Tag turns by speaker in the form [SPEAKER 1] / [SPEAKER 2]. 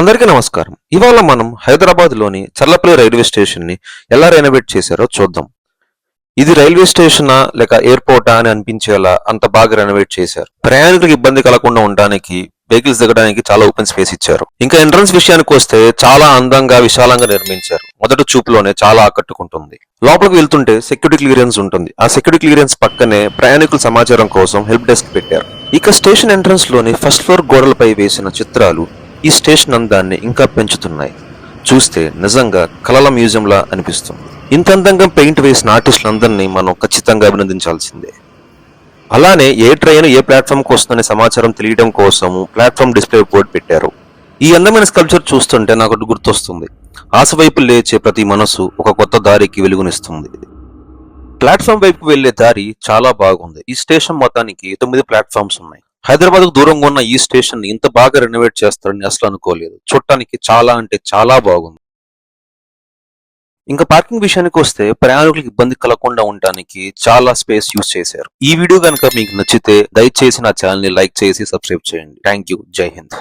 [SPEAKER 1] అందరికీ నమస్కారం. ఇవాళ మనం హైదరాబాద్ లోని చర్లపల్లి రైల్వే స్టేషన్ ని ఎలా రెనోవేట్ చేశారో చూద్దాం. ఇది రైల్వే స్టేషనా లేక ఎయిర్పోర్టా అని అనిపించేలా అంత బాగా రెనోవేట్ చేశారు. ప్రయాణికులకు ఇబ్బంది కలగకుండా ఉండడానికి వెహికల్స్ దిగడానికి చాలా ఓపెన్ స్పేస్ ఇచ్చారు. ఇంకా ఎంట్రన్స్ విషయానికి వస్తే చాలా అందంగా విశాలంగా నిర్మించారు. మొదటి చూపులోనే చాలా ఆకట్టుకుంటుంది. లోపలికి వెళ్తుంటే సెక్యూరిటీ క్లియరెన్స్ ఉంటుంది. ఆ సెక్యూరిటీ క్లియరెన్స్ పక్కనే ప్రయాణికుల సమాచారం కోసం హెల్ప్ డెస్క్ పెట్టారు. ఇక స్టేషన్ ఎంట్రన్స్ లోని ఫస్ట్ ఫ్లోర్ గోడలపై వేసిన చిత్రాలు ఈ స్టేషన్ అందాన్ని ఇంకా పెంచుతున్నాయి. చూస్తే నిజంగా కలల మ్యూజియంలా అనిపిస్తుంది. ఇంత అందంగా పెయింట్ వేసిన ఆర్టిస్టులందరినీ మనం ఖచ్చితంగా అభినందించాల్సిందే. అలానే ఏ ట్రైన్ ఏ ప్లాట్ఫామ్కి వస్తుందనే సమాచారం తెలియడం కోసం ప్లాట్ఫామ్ డిస్ప్లే బోర్డు పెట్టారు. ఈ అందమైన స్కల్ప్చర్ చూస్తుంటే నాకు ఒకటి గుర్తొస్తుంది. ఆశ వైపు లేచే ప్రతి మనసు ఒక కొత్త దారికి వెలుగునిస్తుంది. ప్లాట్ఫామ్ వైపు వెళ్లే దారి చాలా బాగుంది. ఈ స్టేషన్ మొత్తానికి 9 ప్లాట్ఫామ్స్ ఉన్నాయి. హైదరాబాద్ కు దూరంగా ఉన్న ఈ స్టేషన్ ని ఇంత బాగా రెనోవేట్ చేస్తారని అసలు అనుకోలేదు. చూడటానికి చాలా అంటే చాలా బాగుంది. ఇంకా పార్కింగ్ విషయానికి వస్తే ప్రయాణికులకు ఇబ్బంది కలగకుండా ఉండడానికి చాలా స్పేస్ యూజ్ చేశారు. ఈ వీడియో కనుక మీకు నచ్చితే దయచేసి నా ఛానల్ ని లైక్ చేసి సబ్స్క్రైబ్ చేయండి. Thank you. జై హింద్.